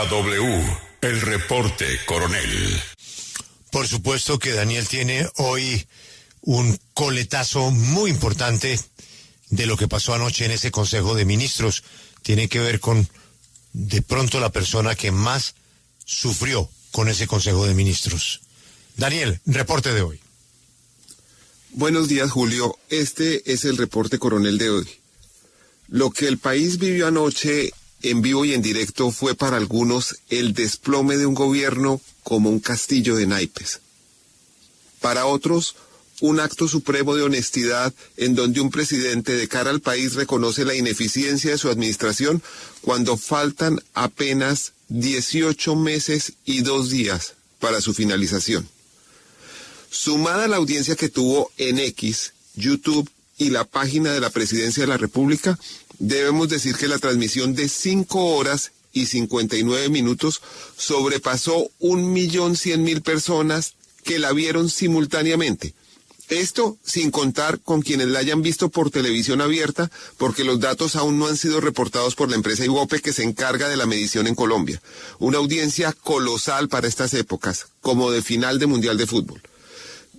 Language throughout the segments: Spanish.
la W, el reporte, coronel. Por supuesto que Daniel tiene hoy un coletazo muy importante de lo que pasó anoche en ese Consejo de Ministros. Tiene que ver con, de pronto, la persona que más sufrió con ese Consejo de Ministros. Daniel, reporte de hoy. Buenos días, Julio. Este es el reporte, coronel, de hoy. Lo que el país vivió anoche en vivo y en directo fue para algunos el desplome de un gobierno como un castillo de naipes. Para otros, un acto supremo de honestidad en donde un presidente de cara al país reconoce la ineficiencia de su administración cuando faltan apenas 18 meses y 2 días para su finalización. Sumada la audiencia que tuvo en X, YouTube y la página de la Presidencia de la República, debemos decir que la transmisión de 5 horas y 59 minutos sobrepasó 1.100.000 personas que la vieron simultáneamente. Esto sin contar con quienes la hayan visto por televisión abierta, porque los datos aún no han sido reportados por la empresa Ibope que se encarga de la medición en Colombia. Una audiencia colosal para estas épocas, como de final de Mundial de Fútbol.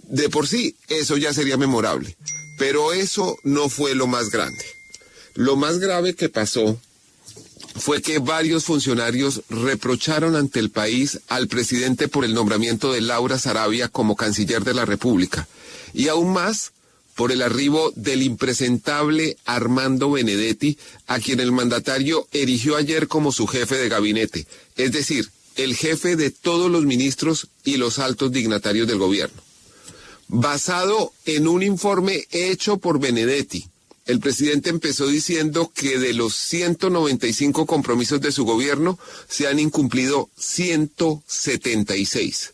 De por sí, eso ya sería memorable, pero eso no fue lo más grande. Lo más grave que pasó fue que varios funcionarios reprocharon ante el país al presidente por el nombramiento de Laura Sarabia como canciller de la República, y aún más por el arribo del impresentable Armando Benedetti, a quien el mandatario erigió ayer como su jefe de gabinete, es decir, el jefe de todos los ministros y los altos dignatarios del gobierno. Basado en un informe hecho por Benedetti, el presidente empezó diciendo que de los 195 compromisos de su gobierno se han incumplido 176.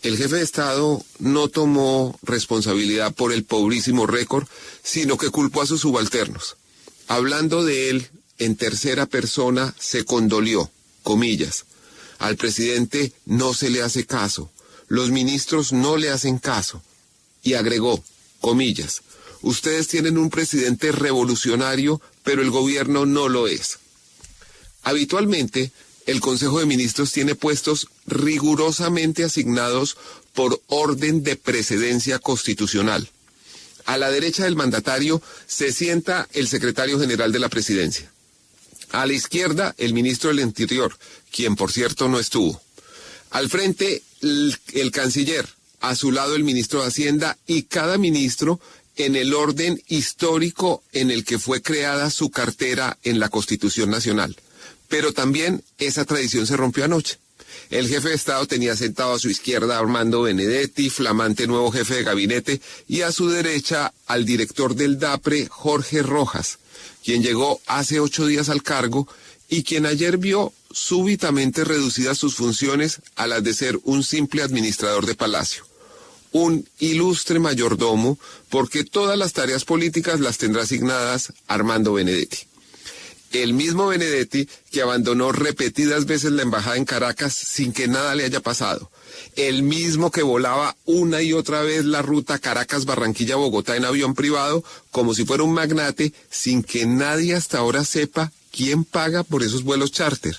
El jefe de Estado no tomó responsabilidad por el pobrísimo récord, sino que culpó a sus subalternos. Hablando de él en tercera persona, se condolió, comillas. Al presidente no se le hace caso, los ministros no le hacen caso. Y agregó, comillas, ustedes tienen un presidente revolucionario, pero el gobierno no lo es. Habitualmente, el Consejo de Ministros tiene puestos rigurosamente asignados por orden de precedencia constitucional. A la derecha del mandatario se sienta el secretario general de la Presidencia. A la izquierda, el ministro del Interior, quien por cierto no estuvo. Al frente, el canciller, a su lado el ministro de Hacienda y cada ministro en el orden histórico en el que fue creada su cartera en la Constitución Nacional. Pero también esa tradición se rompió anoche. El jefe de Estado tenía sentado a su izquierda a Armando Benedetti, flamante nuevo jefe de gabinete, y a su derecha al director del DAPRE, Jorge Rojas, quien llegó hace 8 días al cargo y quien ayer vio súbitamente reducidas sus funciones a las de ser un simple administrador de palacio. Un ilustre mayordomo, porque todas las tareas políticas las tendrá asignadas Armando Benedetti. El mismo Benedetti que abandonó repetidas veces la embajada en Caracas sin que nada le haya pasado. El mismo que volaba una y otra vez la ruta Caracas-Barranquilla-Bogotá en avión privado como si fuera un magnate sin que nadie hasta ahora sepa quién paga por esos vuelos charter.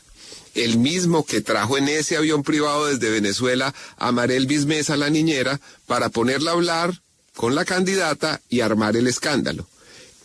El mismo que trajo en ese avión privado desde Venezuela a Marelvis Mesa, la niñera, para ponerla a hablar con la candidata y armar el escándalo.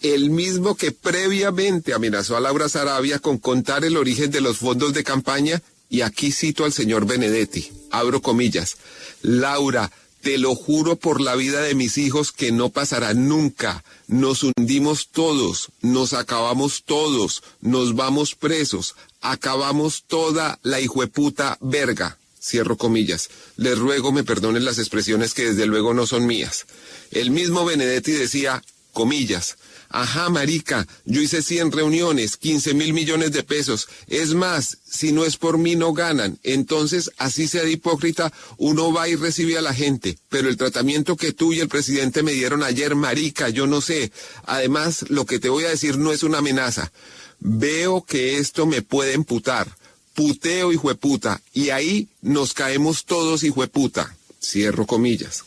El mismo que previamente amenazó a Laura Sarabia con contar el origen de los fondos de campaña, y aquí cito al señor Benedetti, abro comillas, Laura, te lo juro por la vida de mis hijos que no pasará nunca. Nos hundimos todos, nos acabamos todos, nos vamos presos, acabamos toda la hijueputa verga. Cierro comillas. Les ruego me perdonen las expresiones que desde luego no son mías. El mismo Benedetti decía, comillas, ajá, marica, yo hice 100 reuniones, 15.000 millones de pesos. Es más, si no es por mí no ganan. Entonces, así sea de hipócrita, uno va y recibe a la gente. Pero el tratamiento que tú y el presidente me dieron ayer, marica, yo no sé. Además, lo que te voy a decir no es una amenaza. Veo que esto me puede emputar. Puteo, hijueputa. Y ahí nos caemos todos, hijueputa. Cierro comillas.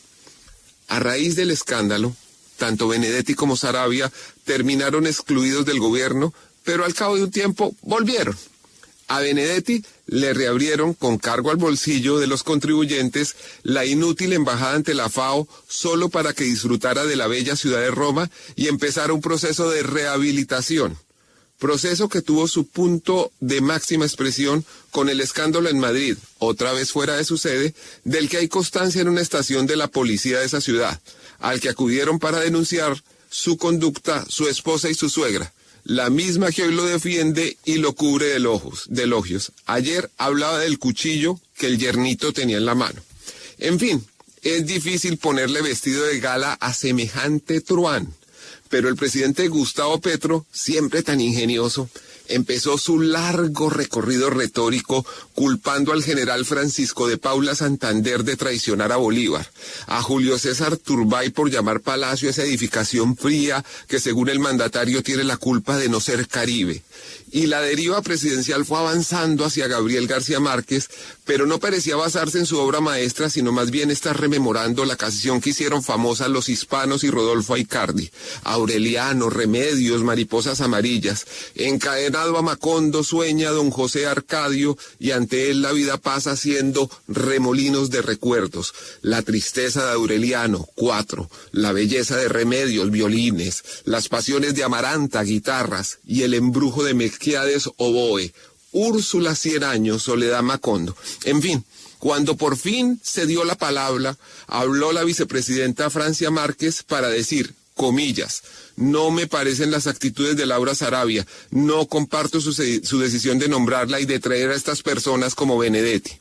A raíz del escándalo, tanto Benedetti como Sarabia terminaron excluidos del gobierno, pero al cabo de un tiempo volvieron. A Benedetti le reabrieron con cargo al bolsillo de los contribuyentes la inútil embajada ante la FAO solo para que disfrutara de la bella ciudad de Roma y empezara un proceso de rehabilitación. Proceso que tuvo su punto de máxima expresión con el escándalo en Madrid, otra vez fuera de su sede, del que hay constancia en una estación de la policía de esa ciudad, al que acudieron para denunciar su conducta su esposa y su suegra, la misma que hoy lo defiende y lo cubre de elogios. Ayer hablaba del cuchillo que el yernito tenía en la mano. En fin, es difícil ponerle vestido de gala a semejante truán. Pero el presidente Gustavo Petro, siempre tan ingenioso, empezó su largo recorrido retórico culpando al general Francisco de Paula Santander de traicionar a Bolívar, a Julio César Turbay por llamar palacio a esa edificación fría que según el mandatario tiene la culpa de no ser Caribe. Y la deriva presidencial fue avanzando hacia Gabriel García Márquez, pero no parecía basarse en su obra maestra, sino más bien estar rememorando la canción que hicieron famosa los hispanos y Rodolfo Aicardi, Aureliano, Remedios, Mariposas Amarillas, encadenado a Macondo sueña don José Arcadio y ante él la vida pasa haciendo remolinos de recuerdos, la tristeza de Aureliano, 4, la belleza de Remedios, violines, las pasiones de Amaranta, guitarras y el embrujo de Melquiades, oboe, Úrsula 100 años, Soledad Macondo. En fin, cuando por fin se dio la palabra, habló la vicepresidenta Francia Márquez para decir, comillas, no me parecen las actitudes de Laura Sarabia, no comparto su decisión de nombrarla y de traer a estas personas como Benedetti.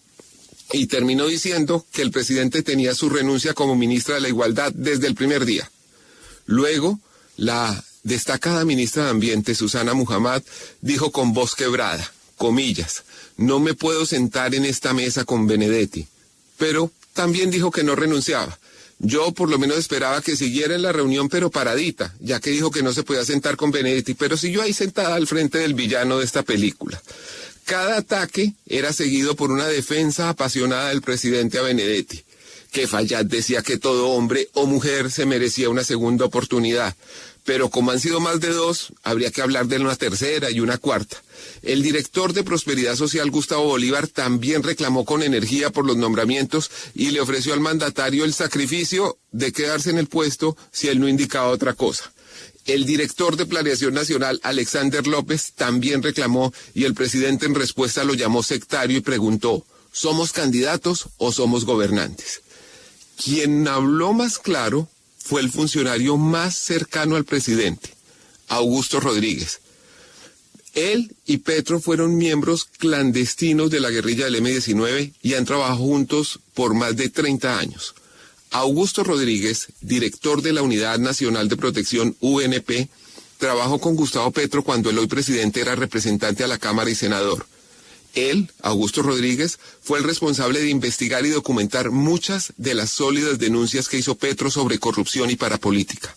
Y terminó diciendo que el presidente tenía su renuncia como ministra de la Igualdad desde el primer día. Luego, la destacada ministra de Ambiente, Susana Muhammad, dijo con voz quebrada, comillas, no me puedo sentar en esta mesa con Benedetti, pero también dijo que no renunciaba. Yo por lo menos esperaba que siguiera en la reunión pero paradita, ya que dijo que no se podía sentar con Benedetti, pero siguió ahí sentada al frente del villano de esta película. Cada ataque era seguido por una defensa apasionada del presidente a Benedetti, que Fayad decía que todo hombre o mujer se merecía una segunda oportunidad. Pero como han sido más de 2, habría que hablar de una tercera y una cuarta. El director de Prosperidad Social, Gustavo Bolívar, también reclamó con energía por los nombramientos y le ofreció al mandatario el sacrificio de quedarse en el puesto si él no indicaba otra cosa. El director de Planeación Nacional, Alexander López, también reclamó y el presidente en respuesta lo llamó sectario y preguntó, ¿somos candidatos o somos gobernantes? Quien habló más claro fue el funcionario más cercano al presidente, Augusto Rodríguez. Él y Petro fueron miembros clandestinos de la guerrilla del M-19 y han trabajado juntos por más de 30 años. Augusto Rodríguez, director de la Unidad Nacional de Protección UNP, trabajó con Gustavo Petro cuando el hoy presidente era representante a la Cámara y senador. Él, Augusto Rodríguez, fue el responsable de investigar y documentar muchas de las sólidas denuncias que hizo Petro sobre corrupción y parapolítica.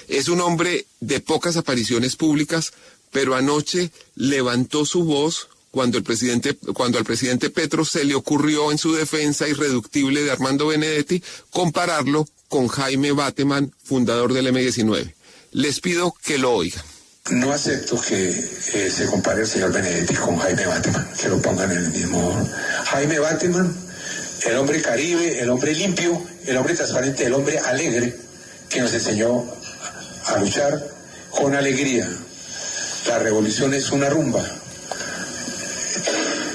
Es un hombre de pocas apariciones públicas, pero anoche levantó su voz cuando al presidente Petro se le ocurrió en su defensa irreductible de Armando Benedetti compararlo con Jaime Bateman, fundador del M-19. Les pido que lo oigan. No acepto que se compare el señor Benedetti con Jaime Bateman, que lo pongan en el mismo. Jaime Bateman, el hombre caribe, el hombre limpio, el hombre transparente, el hombre alegre, que nos enseñó a luchar con alegría. La revolución es una rumba.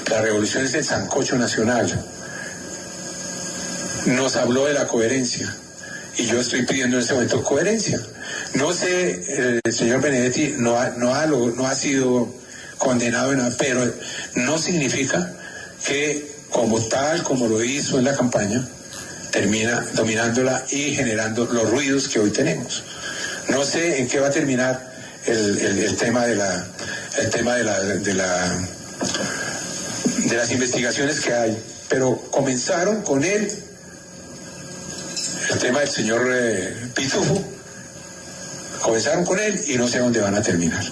La revolución es el sancocho nacional. Nos habló de la coherencia. Y yo estoy pidiendo en este momento coherencia. No sé, el señor Benedetti no ha sido condenado en nada, pero no significa que como lo hizo en la campaña, termina dominándola y generando los ruidos que hoy tenemos. No sé en qué va a terminar el tema de las investigaciones que hay, pero comenzaron con el tema del señor Pitufo. Comenzaron con él y no sé dónde van a terminar.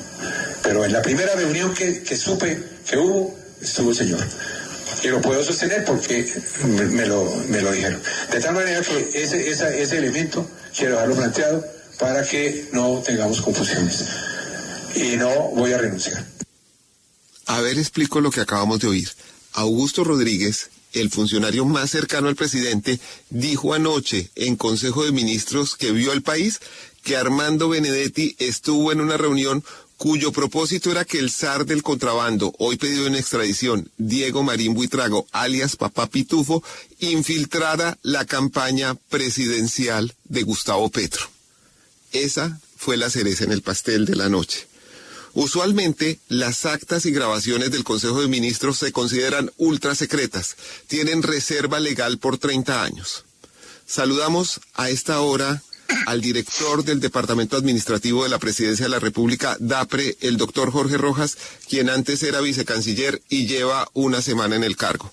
Pero en la primera reunión que supe que hubo, estuvo el señor. Y lo puedo sostener porque me lo dijeron. De tal manera que ese elemento quiero dejarlo planteado para que no tengamos confusiones. Y no voy a renunciar. A ver, explico lo que acabamos de oír. Augusto Rodríguez, el funcionario más cercano al presidente, dijo anoche en Consejo de Ministros que vio al país que Armando Benedetti estuvo en una reunión cuyo propósito era que el zar del contrabando, hoy pedido en extradición, Diego Marín Buitrago, alias Papá Pitufo, infiltrara la campaña presidencial de Gustavo Petro. Esa fue la cereza en el pastel de la noche. Usualmente, las actas y grabaciones del Consejo de Ministros se consideran ultra secretas, tienen reserva legal por 30 años. Saludamos a esta hora al director del Departamento Administrativo de la Presidencia de la República, DAPRE, el doctor Jorge Rojas, quien antes era vicecanciller y lleva una semana en el cargo.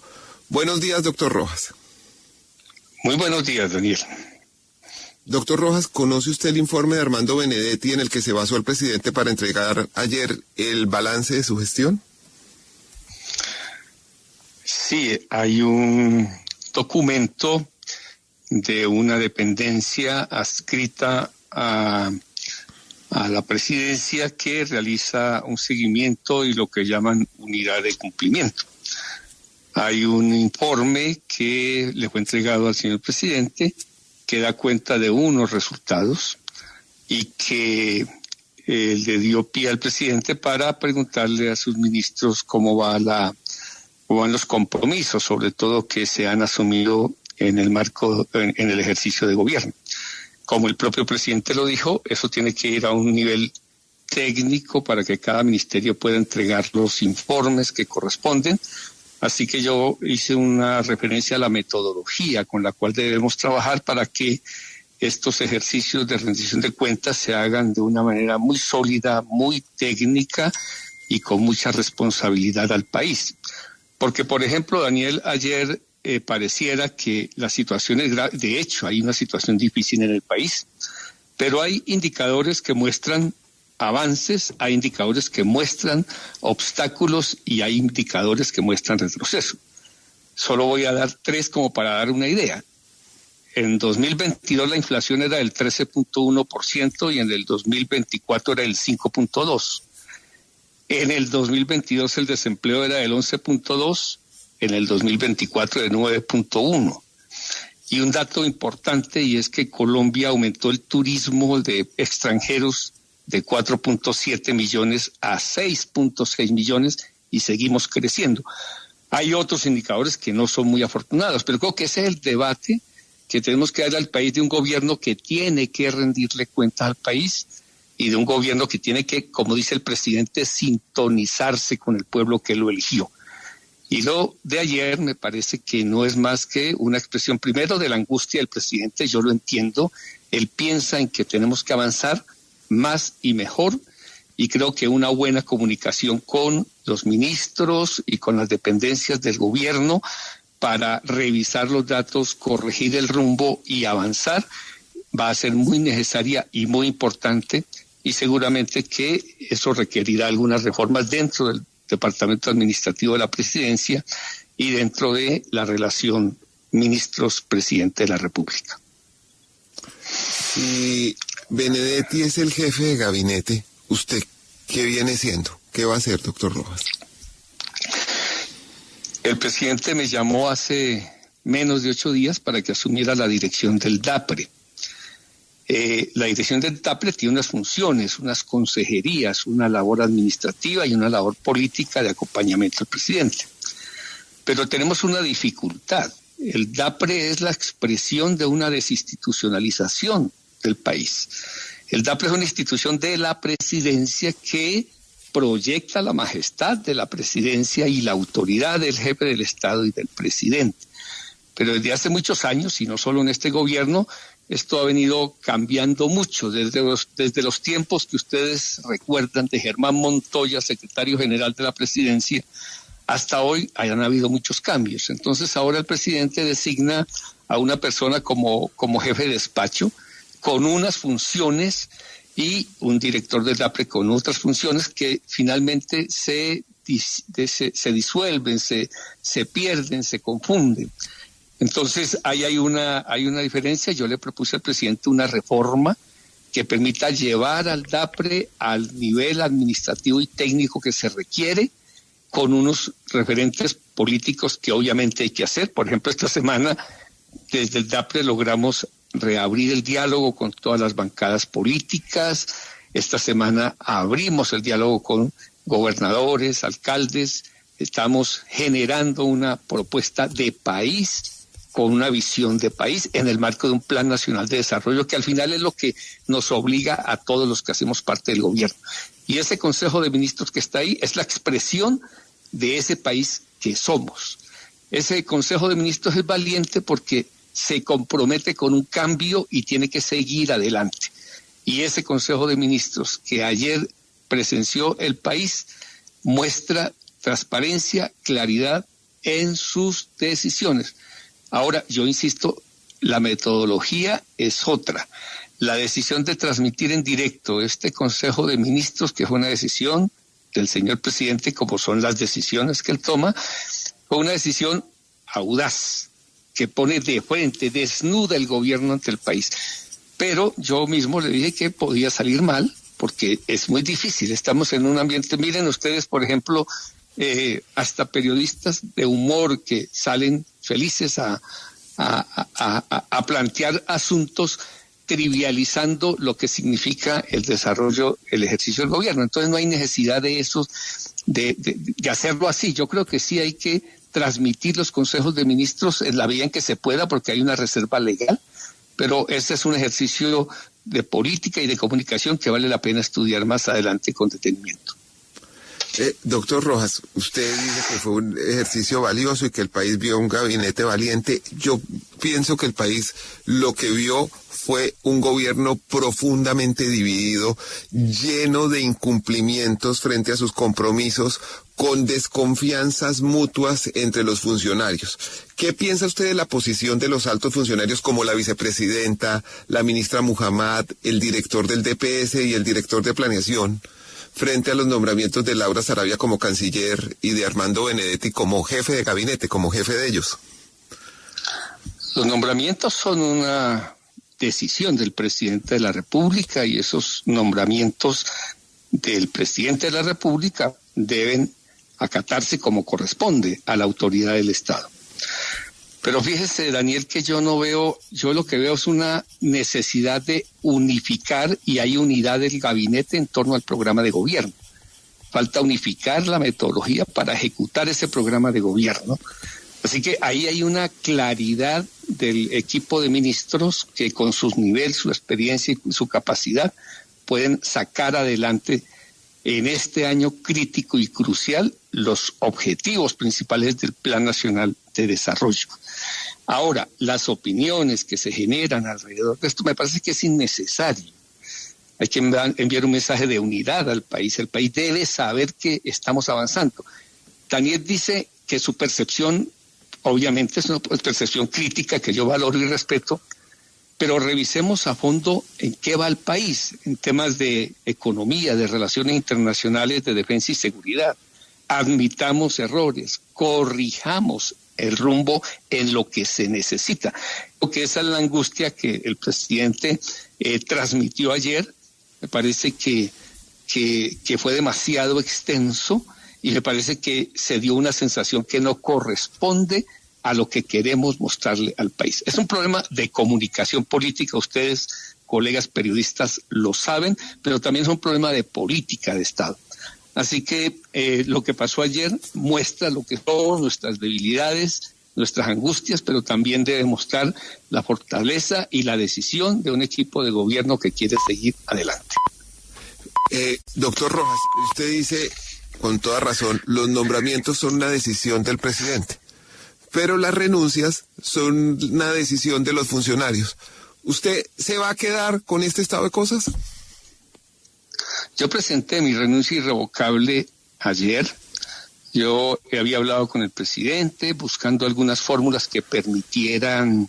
Buenos días, doctor Rojas. Muy buenos días, Daniel. Doctor Rojas, ¿conoce usted el informe de Armando Benedetti en el que se basó el presidente para entregar ayer el balance de su gestión? Sí, hay un documento de una dependencia adscrita a la presidencia que realiza un seguimiento y lo que llaman unidad de cumplimiento. Hay un informe que le fue entregado al señor presidente que da cuenta de unos resultados y que le dio pie al presidente para preguntarle a sus ministros cómo van los compromisos, sobre todo que se han asumido en el marco, en el ejercicio de gobierno. Como el propio presidente lo dijo, eso tiene que ir a un nivel técnico para que cada ministerio pueda entregar los informes que corresponden. Así que yo hice una referencia a la metodología con la cual debemos trabajar para que estos ejercicios de rendición de cuentas se hagan de una manera muy sólida, muy técnica y con mucha responsabilidad al país. Porque, por ejemplo, Daniel, ayer pareciera que la situación es grave. De hecho, hay una situación difícil en el país, pero hay indicadores que muestran avances, hay indicadores que muestran obstáculos y hay indicadores que muestran retroceso. Solo voy a dar 3 como para dar una idea. En 2022 la inflación era del 13.1% y en el 2024 era del 5.2%. En el 2022 el desempleo era del 11.2%, en el 2024 de 9.1%. Y un dato importante, y es que Colombia aumentó el turismo de extranjeros de 4.7 millones a 6.6 millones y seguimos creciendo. Hay otros indicadores que no son muy afortunados, pero creo que ese es el debate que tenemos que darle al país, de un gobierno que tiene que rendirle cuentas al país y de un gobierno que tiene que, como dice el presidente, sintonizarse con el pueblo que lo eligió. Y lo de ayer me parece que no es más que una expresión primero de la angustia del presidente, yo lo entiendo, él piensa en que tenemos que avanzar más y mejor, y creo que una buena comunicación con los ministros y con las dependencias del gobierno para revisar los datos, corregir el rumbo y avanzar va a ser muy necesaria y muy importante, y seguramente que eso requerirá algunas reformas dentro del Departamento Administrativo de la Presidencia y dentro de la relación ministros-presidente de la República. Si Benedetti es el jefe de gabinete, ¿usted qué viene siendo? ¿Qué va a hacer, doctor Rojas? El presidente me llamó hace menos de 8 días para que asumiera la dirección del DAPRE. La dirección del DAPRE tiene unas funciones, unas consejerías, una labor administrativa y una labor política de acompañamiento al presidente. Pero tenemos una dificultad. El DAPRE es la expresión de una desinstitucionalización del país. El DAPRE es una institución de la presidencia que proyecta la majestad de la presidencia y la autoridad del jefe del Estado y del presidente. Pero desde hace muchos años, y no solo en este gobierno, esto ha venido cambiando mucho, desde los tiempos que ustedes recuerdan de Germán Montoya, secretario general de la presidencia, hasta hoy hayan habido muchos cambios. Entonces ahora el presidente designa a una persona como jefe de despacho, con unas funciones, y un director del DAPRE con otras funciones que finalmente se disuelven, se pierden, se confunden. Entonces, ahí hay una diferencia. Yo le propuse al presidente una reforma que permita llevar al DAPRE al nivel administrativo y técnico que se requiere con unos referentes políticos que obviamente hay que hacer. Por ejemplo, esta semana desde el DAPRE logramos reabrir el diálogo con todas las bancadas políticas. Esta semana abrimos el diálogo con gobernadores, alcaldes. Estamos generando una propuesta de país con una visión de país en el marco de un Plan Nacional de Desarrollo que al final es lo que nos obliga a todos los que hacemos parte del gobierno. Y ese Consejo de Ministros que está ahí es la expresión de ese país que somos. Ese Consejo de Ministros es valiente porque se compromete con un cambio y tiene que seguir adelante. Y ese Consejo de Ministros que ayer presenció el país muestra transparencia, claridad en sus decisiones. Ahora, yo insisto, la metodología es otra. La decisión de transmitir en directo este Consejo de Ministros, que fue una decisión del señor presidente, como son las decisiones que él toma, fue una decisión audaz, que pone de frente, desnuda el gobierno ante el país. Pero yo mismo le dije que podía salir mal, porque es muy difícil. Estamos en un ambiente, miren ustedes, por ejemplo, hasta periodistas de humor que salen felices a plantear asuntos trivializando lo que significa el desarrollo, el ejercicio del gobierno. Entonces no hay necesidad de eso, de hacerlo así. Yo creo que sí hay que transmitir los consejos de ministros en la medida en que se pueda, porque hay una reserva legal, pero ese es un ejercicio de política y de comunicación que vale la pena estudiar más adelante con detenimiento. Doctor Rojas, usted dice que fue un ejercicio valioso y que el país vio un gabinete valiente. Yo pienso que el país lo que vio fue un gobierno profundamente dividido, lleno de incumplimientos frente a sus compromisos, con desconfianzas mutuas entre los funcionarios. ¿Qué piensa usted de la posición de los altos funcionarios como la vicepresidenta, la ministra Muhammad, el director del DPS y el director de Planeación, frente a los nombramientos de Laura Sarabia como canciller y de Armando Benedetti como jefe de gabinete, como jefe de ellos? Los nombramientos son una decisión del presidente de la República y esos nombramientos del presidente de la República deben acatarse como corresponde a la autoridad del Estado. Pero fíjese, Daniel, que yo lo que veo es una necesidad de unificar, y hay unidad del gabinete en torno al programa de gobierno. Falta unificar la metodología para ejecutar ese programa de gobierno. Así que ahí hay una claridad del equipo de ministros que con sus niveles, su experiencia y su capacidad pueden sacar adelante en este año crítico y crucial los objetivos principales del Plan Nacional de Desarrollo. Ahora, las opiniones que se generan alrededor de esto me parece que es innecesario. Hay que enviar un mensaje de unidad al país. El país debe saber que estamos avanzando. Daniel dice que su percepción, obviamente, es una percepción crítica que yo valoro y respeto, pero revisemos a fondo en qué va el país, en temas de economía, de relaciones internacionales, de defensa y seguridad. Admitamos errores, corrijamos el rumbo en lo que se necesita. Porque esa es la angustia que el presidente transmitió ayer. Me parece que fue demasiado extenso y me parece que se dio una sensación que no corresponde a lo que queremos mostrarle al país. Es un problema de comunicación política, ustedes, colegas periodistas, lo saben, pero también es un problema de política de Estado. Así que lo que pasó ayer muestra lo que son nuestras debilidades, nuestras angustias, pero también debe mostrar la fortaleza y la decisión de un equipo de gobierno que quiere seguir adelante. Doctor Rojas, usted dice con toda razón, los nombramientos son una decisión del presidente, pero las renuncias son una decisión de los funcionarios. ¿Usted se va a quedar con este estado de cosas? Yo presenté mi renuncia irrevocable ayer. Yo había hablado con el presidente buscando algunas fórmulas que permitieran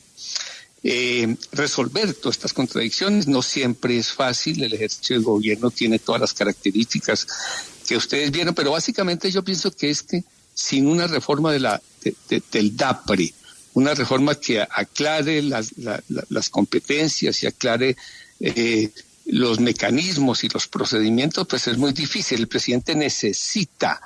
resolver todas estas contradicciones. No siempre es fácil, el ejercicio del gobierno tiene todas las características que ustedes vieron, pero básicamente yo pienso que es que sin una reforma del DAPRE, una reforma que aclare las competencias y aclare los mecanismos y los procedimientos, pues es muy difícil. El presidente necesita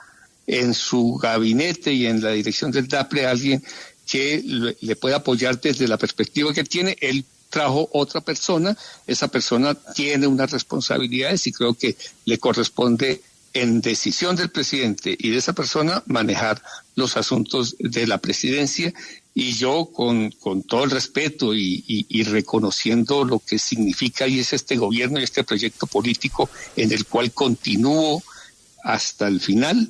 en su gabinete y en la dirección del DAPRE a alguien que le pueda apoyar desde la perspectiva que tiene. Él trajo otra persona, esa persona tiene unas responsabilidades y creo que le corresponde, en decisión del presidente y de esa persona, manejar los asuntos de la presidencia. Y yo, con todo el respeto y reconociendo lo que significa y es este gobierno y este proyecto político en el cual continúo hasta el final,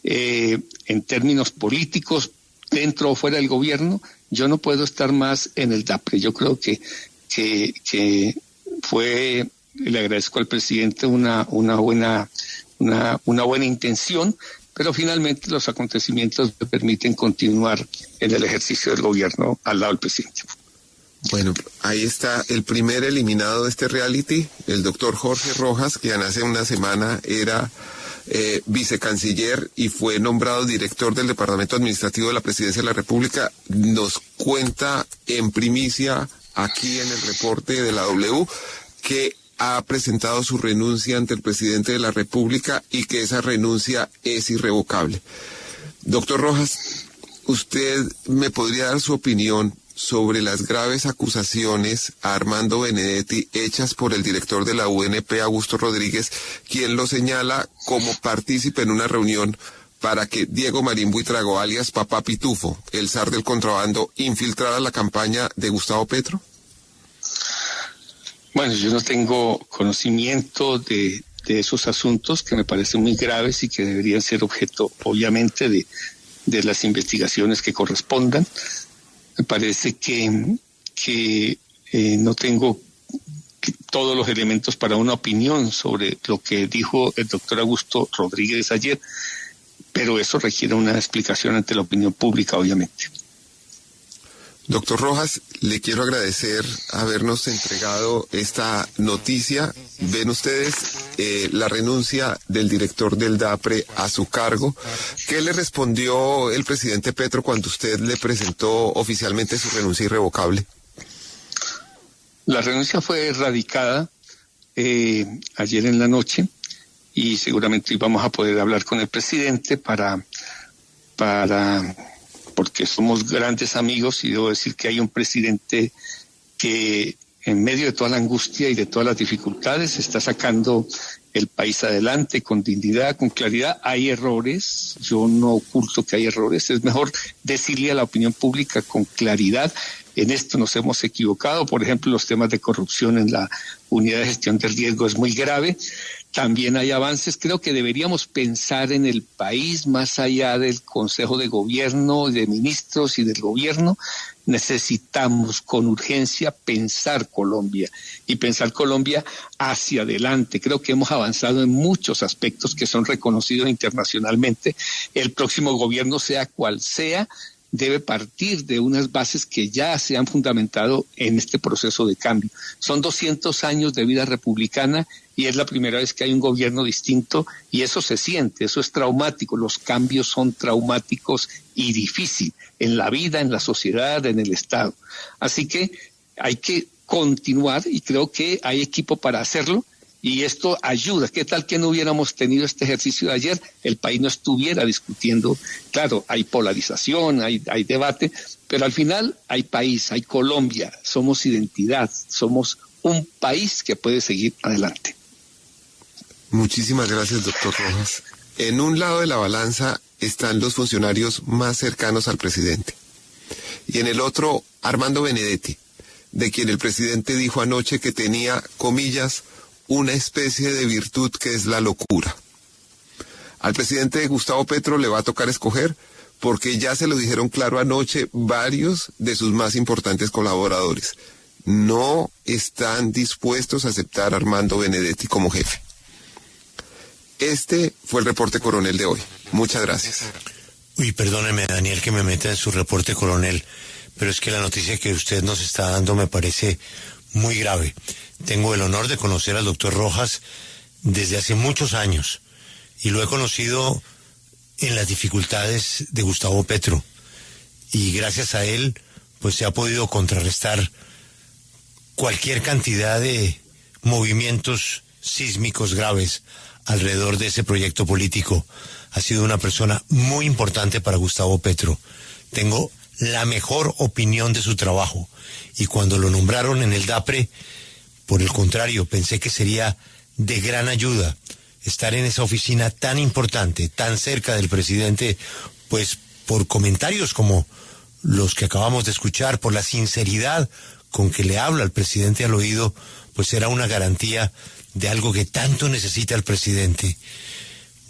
en términos políticos, dentro o fuera del gobierno, yo no puedo estar más en el DAPRE. Yo creo que le agradezco al presidente una buena intención, pero finalmente los acontecimientos me permiten continuar en el ejercicio del gobierno al lado del presidente. Bueno, ahí está el primer eliminado de este reality, el doctor Jorge Rojas, quien hace una semana era vicecanciller y fue nombrado director del Departamento Administrativo de la Presidencia de la República. Nos cuenta en primicia aquí en el reporte de la W que ha presentado su renuncia ante el presidente de la República y que esa renuncia es irrevocable. Doctor Rojas, ¿usted me podría dar su opinión sobre las graves acusaciones a Armando Benedetti hechas por el director de la UNP, Augusto Rodríguez, quien lo señala como partícipe en una reunión para que Diego Marín Buitrago, alias Papá Pitufo, el zar del contrabando, infiltrara la campaña de Gustavo Petro? Bueno, yo no tengo conocimiento de esos asuntos que me parecen muy graves y que deberían ser objeto, obviamente, de las investigaciones que correspondan. Me parece que no tengo todos los elementos para una opinión sobre lo que dijo el doctor Augusto Rodríguez ayer, pero eso requiere una explicación ante la opinión pública, obviamente. Doctor Rojas, le quiero agradecer habernos entregado esta noticia. Ven ustedes la renuncia del director del DAPRE a su cargo. ¿Qué le respondió el presidente Petro cuando usted le presentó oficialmente su renuncia irrevocable? La renuncia fue radicada ayer en la noche y seguramente íbamos a poder hablar con el presidente porque somos grandes amigos y debo decir que hay un presidente que en medio de toda la angustia y de todas las dificultades está sacando el país adelante con dignidad, con claridad. Hay errores, yo no oculto que hay errores, es mejor decirle a la opinión pública con claridad: en esto nos hemos equivocado. Por ejemplo, los temas de corrupción en la unidad de gestión del riesgo es muy grave. También hay avances. Creo que deberíamos pensar en el país más allá del Consejo de Gobierno, de ministros y del gobierno. Necesitamos con urgencia pensar Colombia y pensar Colombia hacia adelante. Creo que hemos avanzado en muchos aspectos que son reconocidos internacionalmente. El próximo gobierno, sea cual sea, debe partir de unas bases que ya se han fundamentado en este proceso de cambio. Son 200 años de vida republicana y es la primera vez que hay un gobierno distinto y eso se siente, eso es traumático. Los cambios son traumáticos y difíciles en la vida, en la sociedad, en el Estado. Así que hay que continuar y creo que hay equipo para hacerlo. Y esto ayuda. ¿Qué tal que no hubiéramos tenido este ejercicio de ayer? El país no estuviera discutiendo. Claro, hay polarización, hay debate, pero al final hay país, hay Colombia, somos identidad, somos un país que puede seguir adelante. Muchísimas gracias, doctor Rojas. En un lado de la balanza están los funcionarios más cercanos al presidente. Y en el otro, Armando Benedetti, de quien el presidente dijo anoche que tenía, comillas, una especie de virtud que es la locura. Al presidente Gustavo Petro le va a tocar escoger, porque ya se lo dijeron claro anoche varios de sus más importantes colaboradores. No están dispuestos a aceptar a Armando Benedetti como jefe. Este fue el reporte coronel de hoy. Muchas gracias. Uy, perdóneme, Daniel, que me meta en su reporte coronel, pero es que la noticia que usted nos está dando me parece muy grave. Tengo el honor de conocer al doctor Rojas desde hace muchos años y lo he conocido en las dificultades de Gustavo Petro y gracias a él pues se ha podido contrarrestar cualquier cantidad de movimientos sísmicos graves alrededor de ese proyecto político ha sido una persona muy importante para Gustavo Petro. Tengo la mejor opinión de su trabajo. Y cuando lo nombraron en el DAPRE, por el contrario, pensé que sería de gran ayuda estar en esa oficina tan importante, tan cerca del presidente, pues por comentarios como los que acabamos de escuchar, por la sinceridad con que le habla al presidente al oído, pues era una garantía de algo que tanto necesita el presidente.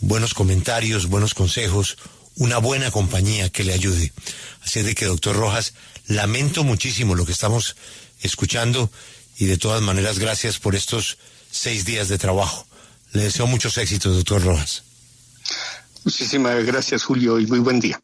Buenos comentarios, buenos consejos, una buena compañía que le ayude. Así de que, doctor Rojas, lamento muchísimo lo que estamos escuchando y de todas maneras gracias por estos 6 días de trabajo. Le deseo muchos éxitos, doctor Rojas. Muchísimas gracias, Julio, y muy buen día.